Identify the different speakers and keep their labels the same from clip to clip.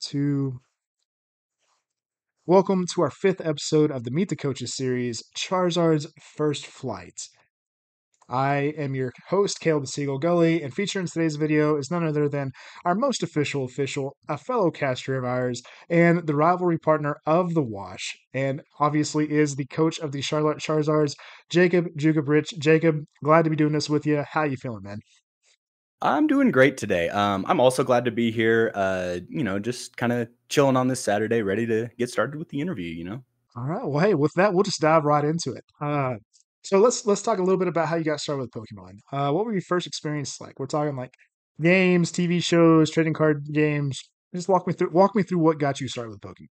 Speaker 1: To welcome to our fifth episode of the Meet the Coaches series, Charizard's First Flight. I am your host, Caleb the C Gull Gulley, and featured in today's video is none other than our most official, a fellow caster of ours, and the rivalry partner of the Wash, and obviously is the coach of the Charlotte Charizards, Jakob Jookeb Rich. Jakob, glad to be doing this with you. How you feeling, man?
Speaker 2: I'm doing great today. I'm also glad to be here. Just kind of chilling on this Saturday, ready to get started with the interview.
Speaker 1: All right. Well, hey, with that, we'll just dive right into it. So let's talk a little bit about how you got started with Pokemon. What were your first experience like? We're talking like games, TV shows, trading card games. Just walk me through what got you started with Pokemon.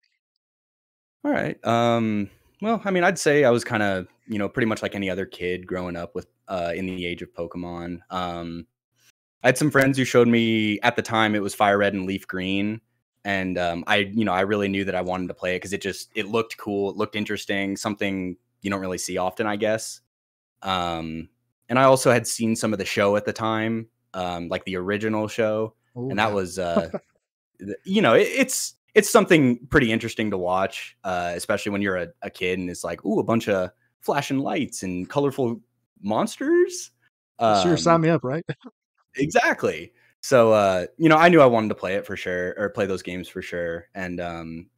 Speaker 2: All right. Well, I mean, I'd say I was kind of, pretty much like any other kid growing up with in the age of Pokemon. I had some friends who showed me at the time it was Fire Red and Leaf Green. And I really knew that I wanted to play it because it looked cool. It looked interesting, something you don't really see often, I guess. And I also had seen some of the show at the time, like the original show.
Speaker 1: Oh
Speaker 2: And that
Speaker 1: yeah,
Speaker 2: was, it's something pretty interesting to watch, especially when you're a kid and it's like, ooh, a bunch of flashing lights and colorful monsters.
Speaker 1: sure. Sign me up, right?
Speaker 2: Exactly. So, I knew I wanted to play it for sure, or play those games for sure. And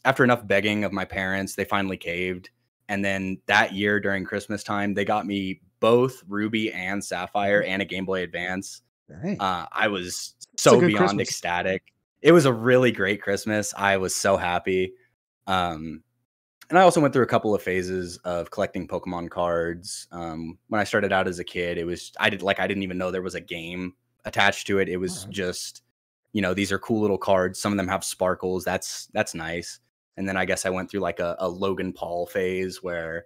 Speaker 2: after enough begging of my parents, they finally caved. And then that year during Christmas time, they got me both Ruby and Sapphire and a Game Boy Advance.
Speaker 1: Dang,
Speaker 2: I was
Speaker 1: it's a
Speaker 2: so
Speaker 1: good
Speaker 2: beyond
Speaker 1: Christmas.
Speaker 2: ecstatic. It was a really great Christmas. I was so happy. And I also went through a couple of phases of collecting Pokemon cards. When I started out as a kid, I didn't even know there was a game attached to it. It
Speaker 1: All
Speaker 2: was
Speaker 1: right.
Speaker 2: just, these are cool little cards. Some of them have sparkles. That's nice. And then I guess I went through like a Logan Paul phase where,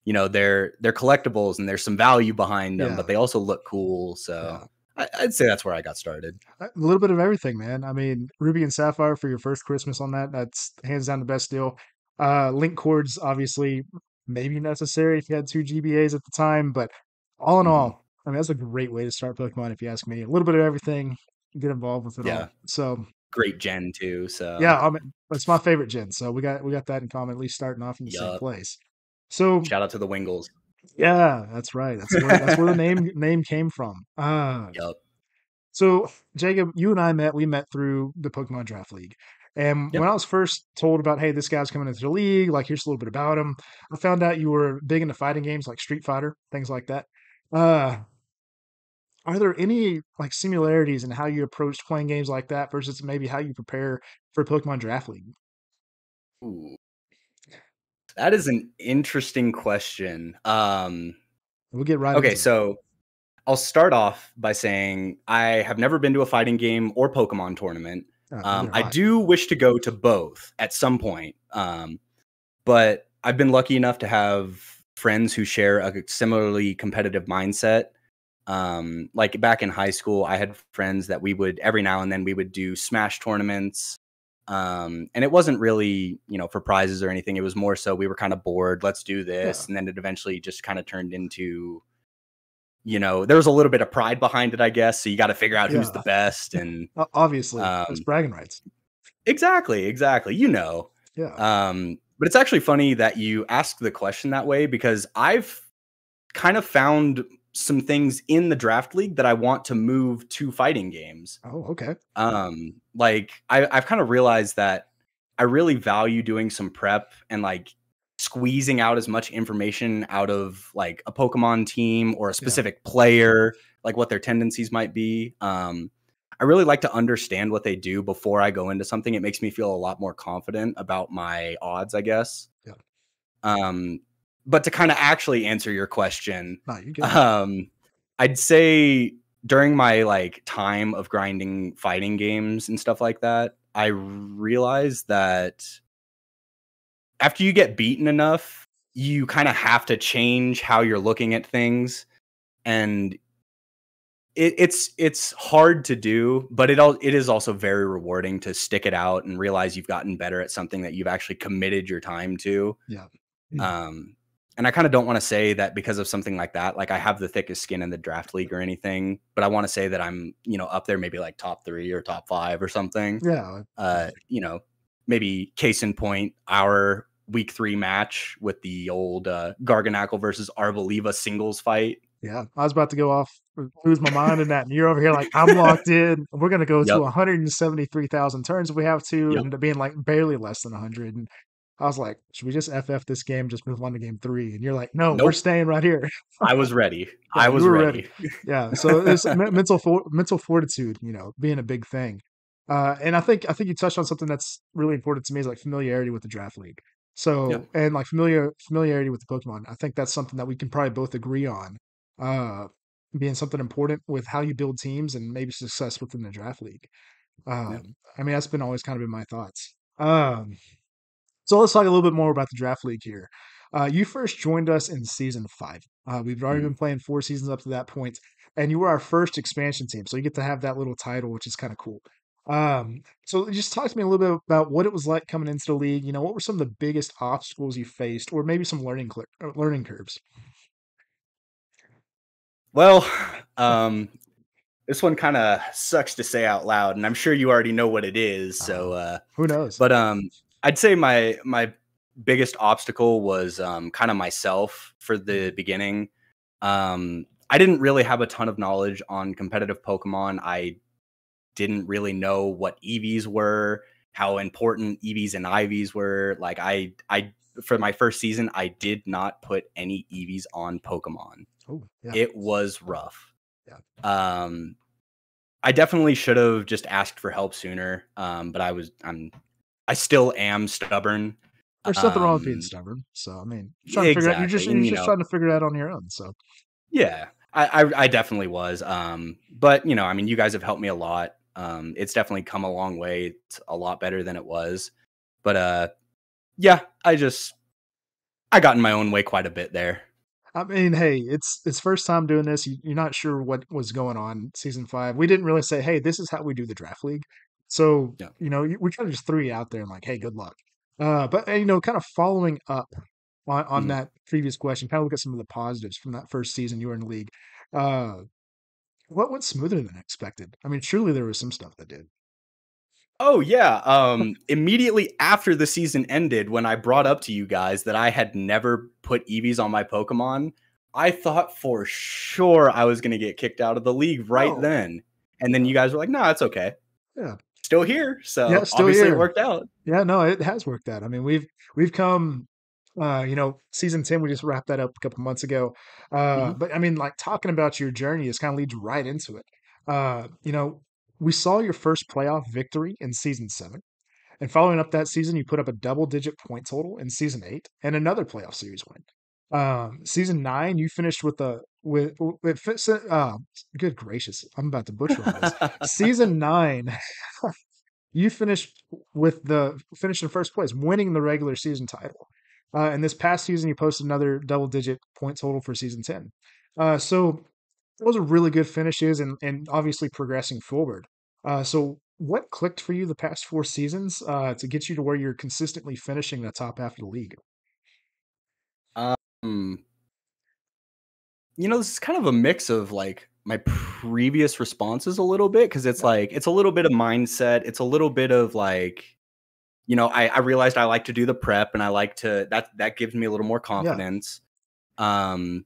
Speaker 2: they're collectibles and there's some value behind them, but
Speaker 1: Yeah,
Speaker 2: they also look cool. So
Speaker 1: yeah.
Speaker 2: I'd say that's where I got started.
Speaker 1: A little bit of everything, man. I mean, Ruby and Sapphire for your first Christmas on that's hands down the best deal. Link cords, obviously, maybe necessary if you had two GBAs at the time, but all in
Speaker 2: Mhm.
Speaker 1: all, I mean, that's a great way to start Pokemon, if you ask me. A little bit of everything, get involved with it all.
Speaker 2: Yeah.
Speaker 1: So,
Speaker 2: Great gen too. So,
Speaker 1: yeah, I mean, it's my favorite gen. So we got that in common, at least starting off in the same
Speaker 2: yup.
Speaker 1: place. So,
Speaker 2: Shout out to the Wingles.
Speaker 1: yeah, that's right. That's where the name came from.
Speaker 2: Yup.
Speaker 1: So, Jacob, you and I met. We met through the Pokemon Draft League. And when
Speaker 2: Yep.
Speaker 1: I was first told about, hey, this guy's coming into the league, like, here's a little bit about him, I found out you were big into fighting games like Street Fighter, things like that. Uh, are there any like similarities in how you approach playing games like that versus maybe how you prepare for Pokemon Draft League?
Speaker 2: Ooh, that is an interesting question.
Speaker 1: We'll get right
Speaker 2: Okay,
Speaker 1: into it.
Speaker 2: so I'll start off by saying I have never been to a fighting game or Pokemon tournament.
Speaker 1: Neither have
Speaker 2: I
Speaker 1: I.
Speaker 2: do wish to go to both at some point, but I've been lucky enough to have friends who share a similarly competitive mindset. Like back in high school, I had friends that we would every now and then we would do Smash tournaments. And it wasn't really, for prizes or anything. It was more so we were kind of bored. Let's do
Speaker 1: Yeah,
Speaker 2: this. And then it eventually just kind of turned into, there was a little bit of pride behind it, I guess. So you got to figure out who's the
Speaker 1: yeah.
Speaker 2: best. And
Speaker 1: Obviously, that's
Speaker 2: um,
Speaker 1: bragging rights.
Speaker 2: exactly.
Speaker 1: Yeah.
Speaker 2: But it's actually funny that you asked the question that way because I've kind of found some things in the draft league that I want to move to fighting games.
Speaker 1: Oh, okay.
Speaker 2: Like I've kind of realized that I really value doing some prep and like squeezing out as much information out of like a Pokemon team or a
Speaker 1: Yeah.
Speaker 2: specific player, like what their tendencies might be. I really like to understand what they do before I go into something. It makes me feel a lot more confident about my odds, I guess.
Speaker 1: Yeah.
Speaker 2: Um, but to kind of actually answer your question,
Speaker 1: No, you good.
Speaker 2: um, I'd say during my like time of grinding fighting games and stuff like that, I realized that after you get beaten enough, you kind of have to change how you're looking at things, and it's hard to do, but it is also very rewarding to stick it out and realize you've gotten better at something that you've actually committed your time to.
Speaker 1: Yeah.
Speaker 2: Um, and I kind of don't want to say that because of something like that, like I have the thickest skin in the draft league or anything, but I want to say that I'm, up there, maybe like top 3 or top 5 or something.
Speaker 1: Yeah.
Speaker 2: Uh, you know, maybe case in point, our week 3 match with the old Garganackle versus Arboliva singles fight.
Speaker 1: Yeah, I was about to go off, lose my mind in that, and you're over here like, I'm locked in. We're gonna go to
Speaker 2: Yep.
Speaker 1: 173,000 turns if we have to,
Speaker 2: Yep.
Speaker 1: and to being like barely less than 100. And I was like, should we just FF this game, just move on to game 3? And you're like, no, we're
Speaker 2: Nope.
Speaker 1: staying right here.
Speaker 2: I was ready.
Speaker 1: Yeah,
Speaker 2: I
Speaker 1: you
Speaker 2: was
Speaker 1: were ready.
Speaker 2: ready.
Speaker 1: Yeah, so it's mental fortitude, being a big thing. And I think you touched on something that's really important to me is like familiarity with the draft league.
Speaker 2: Yeah.
Speaker 1: So and like familiarity with the Pokemon. I think that's something that we can probably both agree on. Uh, being something important with how you build teams and maybe success within the draft league.
Speaker 2: Yeah.
Speaker 1: I mean, that's been always kind of been my thoughts. So let's talk a little bit more about the draft league here. You first joined us in season 5. We've already
Speaker 2: Mhm.
Speaker 1: been playing 4 seasons up to that point, and you were our first expansion team. So you get to have that little title, which is kind of cool. So just talk to me a little bit about what it was like coming into the league. What were some of the biggest obstacles you faced, or maybe some learning curves?
Speaker 2: Well, um, this one kind of sucks to say out loud, and I'm sure you already know what it is.
Speaker 1: Uh,
Speaker 2: So,
Speaker 1: who knows?
Speaker 2: but I'd say my biggest obstacle was kind of myself for the beginning. I didn't really have a ton of knowledge on competitive Pokemon. I didn't really know what EVs were, how important EVs and IVs were. Like I for my first season, I did not put any EVs on Pokemon.
Speaker 1: Oh, yeah,
Speaker 2: It was rough.
Speaker 1: yeah.
Speaker 2: Um, I definitely should have just asked for help sooner. But I still am stubborn.
Speaker 1: There's nothing wrong with being
Speaker 2: Um,
Speaker 1: stubborn. So I mean, trying to figure out.
Speaker 2: exactly.
Speaker 1: You're
Speaker 2: And
Speaker 1: just trying to figure it out on your own. So
Speaker 2: yeah, I definitely was. But I mean, you guys have helped me a lot. It's definitely come a long way. It's a lot better than it was. But yeah, I got in my own way quite a bit there.
Speaker 1: I mean, hey, it's first time doing this. You're not sure what was going on season 5. We didn't really say, hey, this is how we do the draft league. So
Speaker 2: Yeah.
Speaker 1: we kind of just threw you out there and like, hey, good luck. But kind of following up on
Speaker 2: Mhm.
Speaker 1: that previous question, kind of look at some of the positives from that first season you were in the league. Uh, what went smoother than expected? I mean, surely there was some stuff that did.
Speaker 2: Oh yeah. Immediately after the season ended, when I brought up to you guys that I had never put EVs on my Pokemon, I thought for sure I was going to get kicked out of the league right
Speaker 1: Oh,
Speaker 2: then. And then you guys were like, "No, it's okay.
Speaker 1: yeah,
Speaker 2: Still here."
Speaker 1: yeah,
Speaker 2: So
Speaker 1: still
Speaker 2: obviously it
Speaker 1: here.
Speaker 2: worked out.
Speaker 1: Yeah, no, it has worked out. I mean, we've come, season 10, we just wrapped that up a couple months ago.
Speaker 2: Mhm.
Speaker 1: But I mean, like talking about your journey is kind of leads right into it. We saw your first playoff victory in season 7. And following up that season, you put up a double-digit point total in season 8 and another playoff series win. Season 9, you finished with a with good gracious, I'm about to butcher all this. Season 9, you finished finished in first place, winning the regular season title. And this past season, you posted another double-digit point total for season 10. So those are really good finishes and obviously progressing forward. So what clicked for you the past 4 seasons to get you to where you're consistently finishing the top half of the league?
Speaker 2: Um, this is kind of a mix of like my previous responses a little bit because it's
Speaker 1: Yeah,
Speaker 2: like it's a little bit of mindset. It's a little bit of like, I realized I like to do the prep and I like to that gives me a little more
Speaker 1: yeah.
Speaker 2: confidence. Um,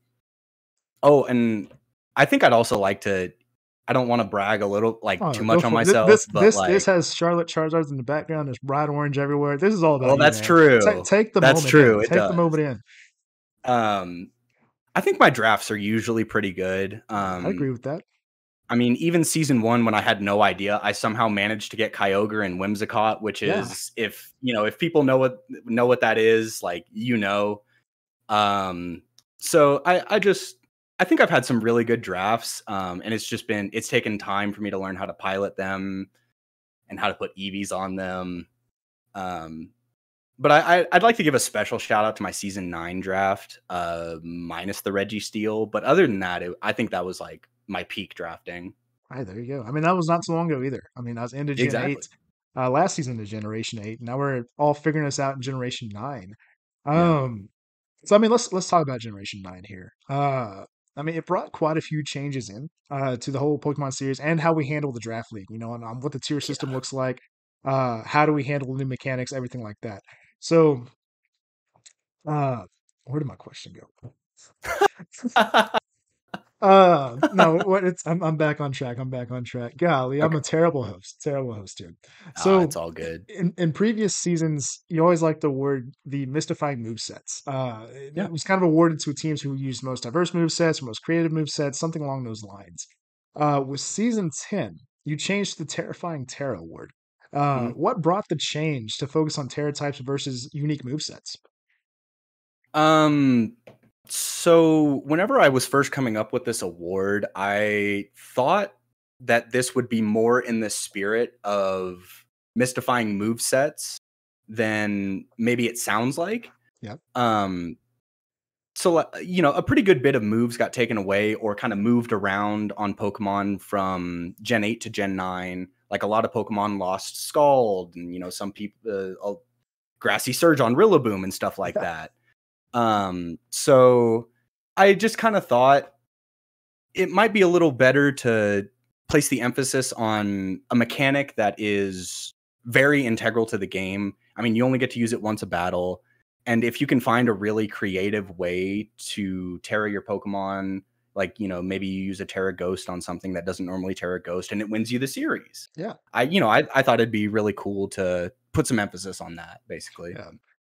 Speaker 2: oh, and I think I'd also like to I don't want to brag a little like too
Speaker 1: Oh, go
Speaker 2: much on
Speaker 1: for it.
Speaker 2: myself, but
Speaker 1: This
Speaker 2: like,
Speaker 1: has Charlotte Charizards in the background. There's bright orange everywhere. This is all about
Speaker 2: well,
Speaker 1: you,
Speaker 2: that's
Speaker 1: man.
Speaker 2: true.
Speaker 1: Take the
Speaker 2: That's
Speaker 1: moment in.
Speaker 2: true. It
Speaker 1: Take the
Speaker 2: does.
Speaker 1: moment in.
Speaker 2: Um, I think my drafts are usually pretty good.
Speaker 1: I agree with that.
Speaker 2: I mean, even season 1 when I had no idea, I somehow managed to get Kyogre and Whimsicott, which
Speaker 1: Yeah.
Speaker 2: is if people know what that is, like, Um, so I think I've had some really good drafts. And it's taken time for me to learn how to pilot them and how to put EVs on them. Um, but I'd like to give a special shout out to my season 9 draft, minus the Reggie Steele. But other than that, I think that was like my peak drafting.
Speaker 1: Hey, there you go. I mean, that was not so long ago either. I mean, I was into Gen
Speaker 2: Exactly.
Speaker 1: 8 last season to Generation 8. Now we're all figuring this out in Generation 9.
Speaker 2: Yeah.
Speaker 1: Um, so I mean, let's talk about Generation 9 here. I mean, it brought quite a few changes in to the whole Pokemon series and how we handle the draft league, and on what the tier system
Speaker 2: Yeah.
Speaker 1: looks like. How do we handle new mechanics, everything like that. So, where did my question go? No, what it's I'm back on track. I'm back on track. Golly, I'm
Speaker 2: Okay.
Speaker 1: a terrible host here.
Speaker 2: It's
Speaker 1: So
Speaker 2: all good.
Speaker 1: in previous seasons, you always like the word the mystifying move sets.
Speaker 2: Yeah.
Speaker 1: It was kind of awarded to teams who used most diverse move sets, most creative move sets, something along those lines. With season 10, you changed the terrifying Terra award.
Speaker 2: Mhm.
Speaker 1: What brought the change to focus on Terra types versus unique move sets?
Speaker 2: Um, so whenever I was first coming up with this award, I thought that this would be more in the spirit of mystifying move sets than maybe it sounds like.
Speaker 1: Yep.
Speaker 2: Um, a pretty good bit of moves got taken away or kind of moved around on Pokemon from Gen 8 to Gen 9. Like a lot of Pokemon lost Scald and, some people, Grassy Surge on Rillaboom and stuff like that. So I just kind of thought it might be a little better to place the emphasis on a mechanic that is very integral to the game. I mean, you only get to use it once a battle. And if you can find a really creative way to Terra your Pokemon, like, maybe you use a Terra Ghost on something that doesn't normally Terra Ghost and it wins you the series.
Speaker 1: Yeah.
Speaker 2: I thought it'd be really cool to put some emphasis on that, basically.
Speaker 1: Yeah. I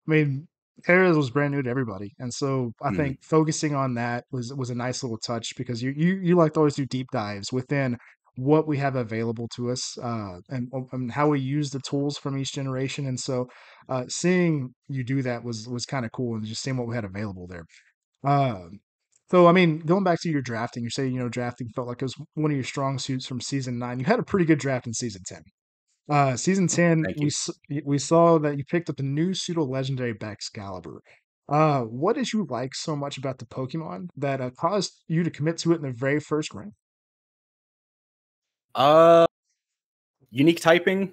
Speaker 1: mean, Terras was brand new to everybody, and so I
Speaker 2: Mhm.
Speaker 1: think focusing on that was a nice little touch because you like to always do deep dives within what we have available to us, and how we use the tools from each generation. And so, seeing you do that was kind of cool, and just seeing what we had available there. So I mean, going back to your drafting, you say drafting felt like it was one of your strong suits from season 9. You had a pretty good draft in season 10. Season
Speaker 2: Oh,
Speaker 1: 10,
Speaker 2: thank you.
Speaker 1: we saw that you picked up a new pseudo legendary Excalibur. What did you like so much about the Pokemon that caused you to commit to it in the very first round?
Speaker 2: Uh, Unique typing,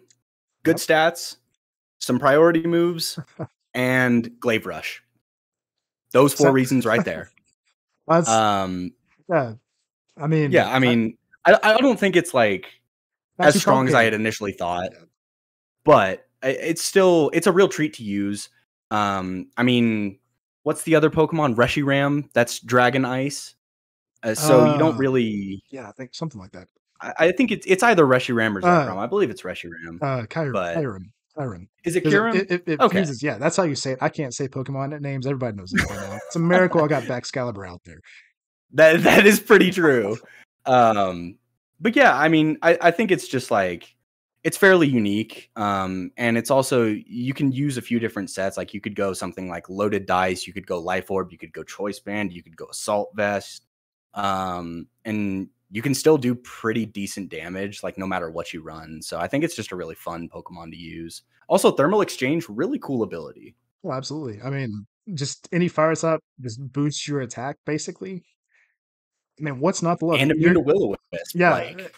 Speaker 2: good
Speaker 1: Yep.
Speaker 2: stats, some priority moves, and Glaive Rush. Those four
Speaker 1: So
Speaker 2: reasons right there.
Speaker 1: that's
Speaker 2: Um,
Speaker 1: yeah. I mean,
Speaker 2: yeah, I mean, I don't think it's like
Speaker 1: not
Speaker 2: as
Speaker 1: too
Speaker 2: strong as I
Speaker 1: complicated.
Speaker 2: had initially thought,
Speaker 1: Yeah.
Speaker 2: but it's a real treat to use. I mean, what's the other Pokemon? Reshiram, that's Dragon Ice. So you don't
Speaker 1: Uh,
Speaker 2: really.
Speaker 1: yeah, I think something like that.
Speaker 2: I think it's either Reshiram or
Speaker 1: Uh,
Speaker 2: Zekrom. I believe it's Reshiram, but
Speaker 1: Kyurem.
Speaker 2: is it
Speaker 1: Because
Speaker 2: Kyurem?
Speaker 1: it
Speaker 2: Okay.
Speaker 1: fuses. Yeah, that's how you say it. I can't say Pokemon names. Everybody knows this by now. It's a miracle I got Excalibur out there.
Speaker 2: That is pretty true. But yeah, I mean, I think it's just like it's fairly unique. And it's also you can use a few different sets. Like you could go something like Loaded Dice, you could go Life Orb, you could go Choice Band, you could go Assault Vest. And you can still do pretty decent damage, like no matter what you run. So I think it's just a really fun Pokemon to use. Also, Thermal Exchange, really cool ability.
Speaker 1: Well, absolutely. I mean, just any fire type just boosts your attack, basically. I mean, what's not to love?
Speaker 2: And immune to Will-O-Wisp.
Speaker 1: Yeah,
Speaker 2: Like,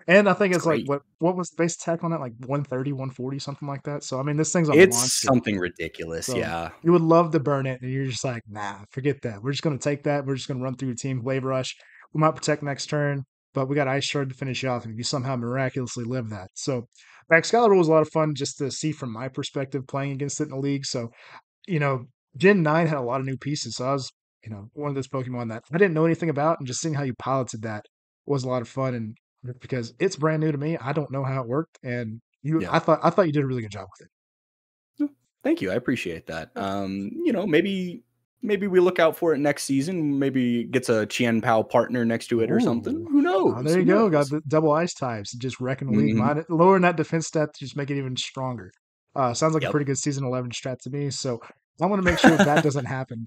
Speaker 1: and I think
Speaker 2: it's
Speaker 1: it's like
Speaker 2: great.
Speaker 1: what was the base attack on that? Like 130, 140, something like that. So I mean, this thing's a
Speaker 2: It's
Speaker 1: monster.
Speaker 2: something ridiculous,
Speaker 1: So
Speaker 2: yeah.
Speaker 1: you would love to burn it, and you're just like, nah, forget that. We're just gonna take that. We're just gonna run through your team, Glaive Rush. We might protect next turn, but we got Ice Shard to finish you off, and you somehow miraculously live that. So Excalibur was a lot of fun just to see from my perspective playing against it in the league. So you know, Gen 9 had a lot of new pieces. So I was, one of those Pokemon that I didn't know anything about, and just seeing how you piloted that was a lot of fun. And because it's brand new to me, I don't know how it worked. And
Speaker 2: Yeah.
Speaker 1: I thought you did a really good job with it.
Speaker 2: Mm, thank you, I appreciate that. Maybe we look out for it next season, maybe gets a Chien Pao partner next to it or something.
Speaker 1: Ooh.
Speaker 2: Who
Speaker 1: Oh,
Speaker 2: knows?
Speaker 1: there
Speaker 2: Who
Speaker 1: you go. Got
Speaker 2: knows?
Speaker 1: the double ice types, just wrecking the league.
Speaker 2: Mhm.
Speaker 1: Lowering that defense stat to just make it even stronger. Sounds like a
Speaker 2: Yep.
Speaker 1: pretty good season 11 strat to me. So I want to make sure that doesn't happen.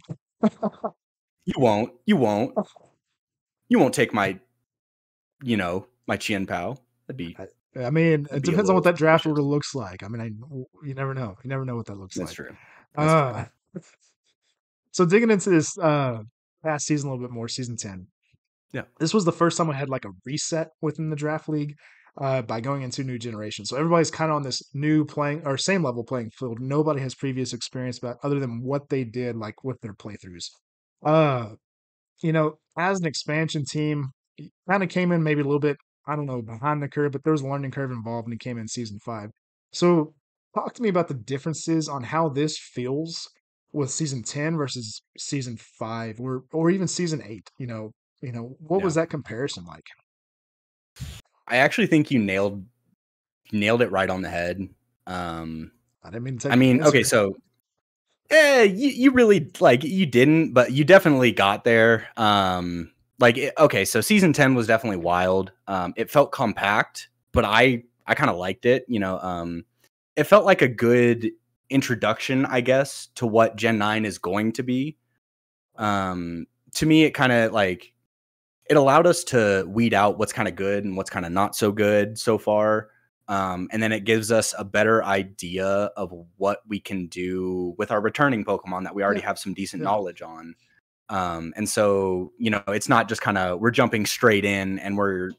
Speaker 2: You won't. You won't. You won't take my Chien Pao. That'd be
Speaker 1: I mean, it
Speaker 2: that'd be a
Speaker 1: depends on what
Speaker 2: little
Speaker 1: that draft order
Speaker 2: suspicious.
Speaker 1: looks like. I mean, you never know. You never know what that looks
Speaker 2: That's
Speaker 1: like.
Speaker 2: true. That's
Speaker 1: Uh,
Speaker 2: true.
Speaker 1: so digging into this past season a little bit more, season 10.
Speaker 2: Yeah.
Speaker 1: This was the first time I had like a reset within the draft league by going into new generation. So everybody's kind of on this new playing or same level playing field. Nobody has previous experience about other than what they did like with their playthroughs. Uh, as an expansion team, kind of came in maybe a little bit, I don't know, behind the curve, but there was a learning curve involved when he came in season 5. So, talk to me about the differences on how this feels with season 10 versus season 5 or even season 8, what was
Speaker 2: Yeah.
Speaker 1: that comparison like?
Speaker 2: I actually think you nailed it right on the head. Um,
Speaker 1: I didn't mean to
Speaker 2: I
Speaker 1: take the
Speaker 2: mean, okay,
Speaker 1: answer.
Speaker 2: so you really like you didn't, but you definitely got there. Okay, so season 10 was definitely wild. It felt compact, but I kind of liked it. It felt like a good introduction, I guess, to what Gen 9 is going to be. Um, to me, it kind of like it allowed us to weed out what's kind of good and what's kind of not so good so far. And then it gives us a better idea of what we can do with our returning Pokemon that we already
Speaker 1: Yeah,
Speaker 2: have some decent
Speaker 1: yeah,
Speaker 2: knowledge on. And so, it's not just kind of we're jumping straight in and we're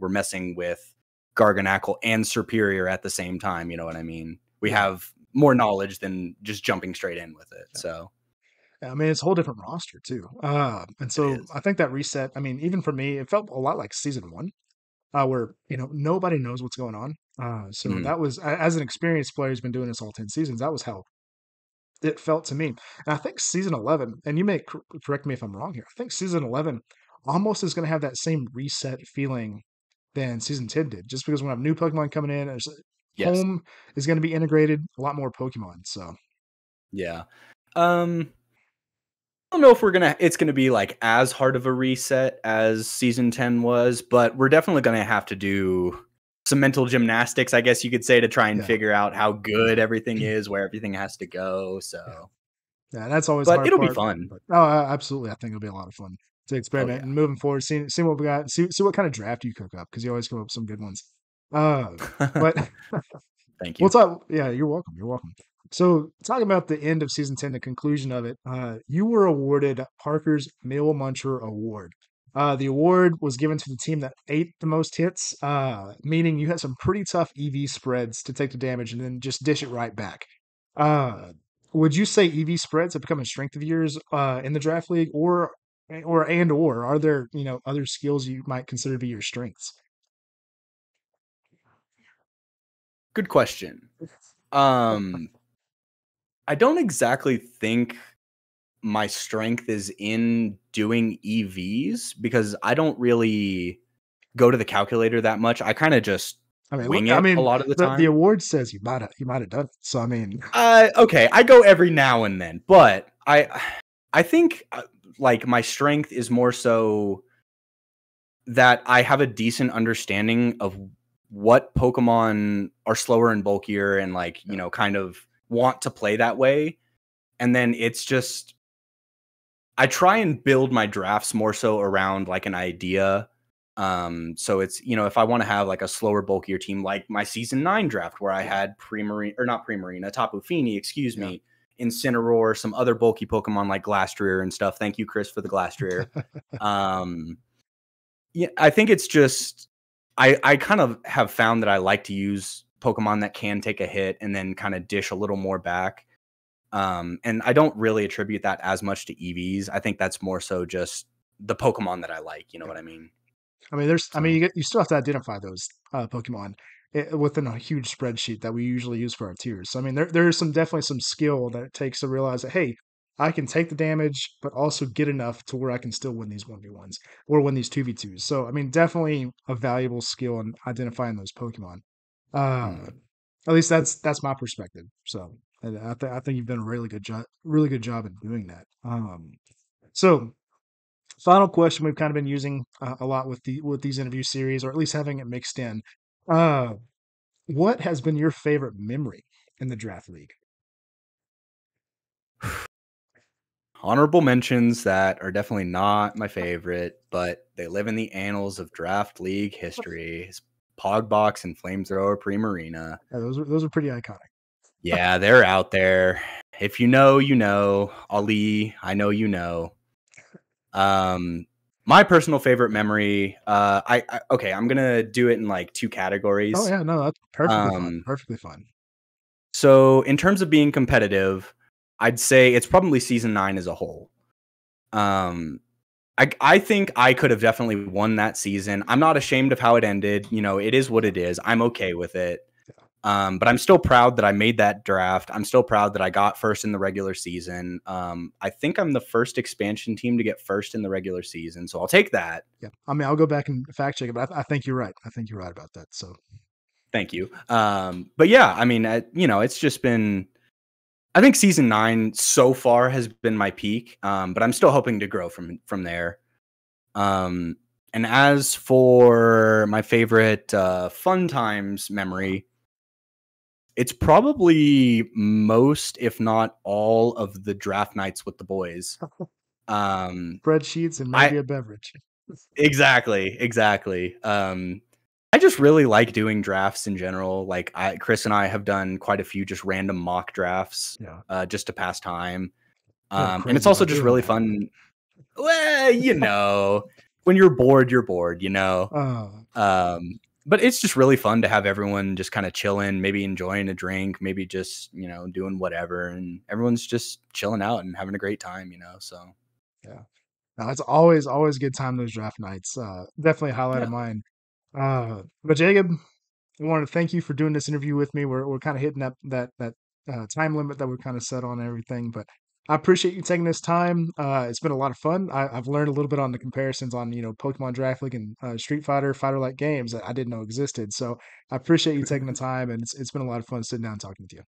Speaker 2: messing with Garganackle and Superior at the same time. You know what I mean? We
Speaker 1: yeah,
Speaker 2: have more knowledge than just jumping straight in with it.
Speaker 1: yeah.
Speaker 2: So
Speaker 1: I mean, it's a whole different roster too. And
Speaker 2: it
Speaker 1: so
Speaker 2: is.
Speaker 1: I think that reset, I mean, even for me, it felt a lot like season 1, where, nobody knows what's going on. So
Speaker 2: Mhm.
Speaker 1: that was, as an experienced player who's been doing this all 10 seasons, that was how it felt to me. And I think season 11, and you may correct me if I'm wrong here, I think season 11 almost is going to have that same reset feeling than season 10 did, just because we have new Pokemon coming in,
Speaker 2: Yes.
Speaker 1: home is going to be integrated, a lot more Pokemon. So,
Speaker 2: Yeah. I don't know if it's gonna be like as hard of a reset as season 10 was, but we're definitely gonna have to do some mental gymnastics, I guess you could say, to try and
Speaker 1: yeah,
Speaker 2: figure out how good everything is, where everything has to go.
Speaker 1: yeah.
Speaker 2: So,
Speaker 1: Yeah, that's always the
Speaker 2: but
Speaker 1: hard
Speaker 2: it'll be
Speaker 1: part,
Speaker 2: fun.
Speaker 1: but absolutely, I think it'll be a lot of fun to
Speaker 2: Oh
Speaker 1: experiment
Speaker 2: yeah.
Speaker 1: and moving forward, see what we got, see what kind of draft you cook up because you always come up with some good ones. But
Speaker 2: Thank
Speaker 1: we'll
Speaker 2: you.
Speaker 1: talk. Yeah, you're welcome. You're welcome. So, talking about the end of season 10, the conclusion of it, you were awarded Parker's Meal Muncher Award. The award was given to the team that ate the most hits, meaning you had some pretty tough EV spreads to take the damage and then just dish it right back. Uh, would you say EV spreads have become a strength of yours in the draft league, or are there other skills you might consider to be your strengths?
Speaker 2: Good question. Um, I don't exactly think my strength is in doing EVs because I don't really go to the calculator that much. I kind of just
Speaker 1: I mean,
Speaker 2: wing
Speaker 1: I
Speaker 2: it a
Speaker 1: mean,
Speaker 2: lot of the
Speaker 1: the
Speaker 2: time.
Speaker 1: award says you might have done it. So I mean,
Speaker 2: Okay, I go every now and then, but I think like my strength is more so that I have a decent understanding of what Pokemon are slower and bulkier and like,
Speaker 1: yeah,
Speaker 2: kind of want to play that way. And then it's just I try and build my drafts more so around like an idea. So it's, if I want to have like a slower, bulkier team, like my season 9 draft where I had Primarine or not Primarina, Tapu Fini, excuse
Speaker 1: yeah.
Speaker 2: me, Incineroar, some other bulky Pokemon like Glastrier and stuff. Thank you, Chris, for the Glastrier. Um, yeah, I think it's just I kind of have found that I like to use Pokemon that can take a hit and then kind of dish a little more back. And I don't really attribute that as much to EVs. I think that's more so just the Pokemon that I like. You know
Speaker 1: Yeah.
Speaker 2: what I mean?
Speaker 1: I mean,
Speaker 2: So,
Speaker 1: you still have to identify those Pokemon within a huge spreadsheet that we usually use for our tiers. So I mean, there is definitely some skill that it takes to realize that, hey, I can take the damage, but also get enough to where I can still win these 1v1s or win these 2v2s. So I mean, definitely a valuable skill in identifying those Pokemon. Uh,
Speaker 2: mm.
Speaker 1: at least that's my perspective. So and I think you've done a really good job at doing that. So final question we've kind of been using a lot with these interview series, or at least having it mixed in. Uh, what has been your favorite memory in the draft league?
Speaker 2: Honorable mentions that are definitely not my favorite, but they live in the annals of Draft League history. It's Pogbox and Flamethrower Primarina.
Speaker 1: Those are pretty iconic.
Speaker 2: Yeah, they're out there. If you know, you know. Ali, I know you know. Um, my personal favorite memory, okay, I'm gonna do it in like two
Speaker 1: Oh
Speaker 2: categories.
Speaker 1: yeah, no, that's perfectly fine.
Speaker 2: Um,
Speaker 1: Perfectly fine.
Speaker 2: so in terms of being competitive, I'd say it's probably season 9 as a whole. Um, I think I could have definitely won that season. I'm not ashamed of how it ended. It is what it is. I'm okay with it. But I'm still proud that I made that draft. I'm still proud that I got first in the regular season. I think I'm the first expansion team to get first in the regular season, so I'll take that.
Speaker 1: Yeah, I mean, I'll go back and fact check it, but I think you're right. I think you're right about that. So,
Speaker 2: Thank you. But yeah, I mean, it's just been. I think season 9 so far has been my peak, but I'm still hoping to grow from there. And as for my favorite fun times memory, it's probably most, if not all, of the draft nights with the boys.
Speaker 1: spreadsheets and
Speaker 2: I
Speaker 1: maybe a beverage.
Speaker 2: exactly. I just really like doing drafts in general. Like Chris and I have done quite a few just random mock drafts,
Speaker 1: Yeah,
Speaker 2: just to pass time.
Speaker 1: you're
Speaker 2: And it's
Speaker 1: crazy
Speaker 2: also
Speaker 1: about
Speaker 2: just
Speaker 1: doing
Speaker 2: really
Speaker 1: that.
Speaker 2: fun. Well, when you're bored, you're bored,
Speaker 1: Uh,
Speaker 2: But it's just really fun to have everyone just kind of chilling, maybe enjoying a drink, maybe just, doing whatever. And everyone's just chilling out and having a great time. So,
Speaker 1: yeah. No, it's always a good time, those draft nights. Definitely a highlight of
Speaker 2: yeah.
Speaker 1: mine. But Jacob, I wanted to thank you for doing this interview with me. We're kind of hitting that time limit that we're kind of set on and everything, but I appreciate you taking this time. It's been a lot of fun. I've learned a little bit on the comparisons on Pokemon Draft League and Street Fighter like games that I didn't know existed. So I appreciate you taking the time, and it's been a lot of fun sitting down and talking with you.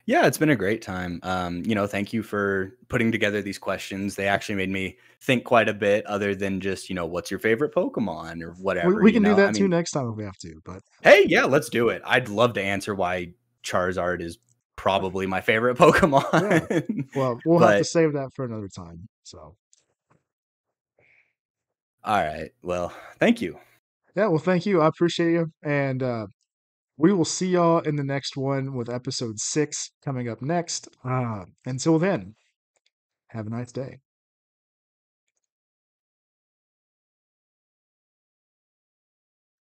Speaker 2: Yeah, it's been a great time. Thank you for putting together these questions. They actually made me think quite a bit other than just, what's your favorite Pokemon or
Speaker 1: We,
Speaker 2: whatever,
Speaker 1: we can do
Speaker 2: I
Speaker 1: that too
Speaker 2: mean,
Speaker 1: next time if we have to. But
Speaker 2: hey, yeah, let's do it. I'd love to answer why Charizard is probably my favorite
Speaker 1: yeah,
Speaker 2: Pokemon.
Speaker 1: well, we'll have to
Speaker 2: But
Speaker 1: save that for another time. So
Speaker 2: all right. Well, thank you.
Speaker 1: yeah, well, thank you. I appreciate you, and we will see y'all in the next one with episode 6 coming up next. Until then, have a nice day.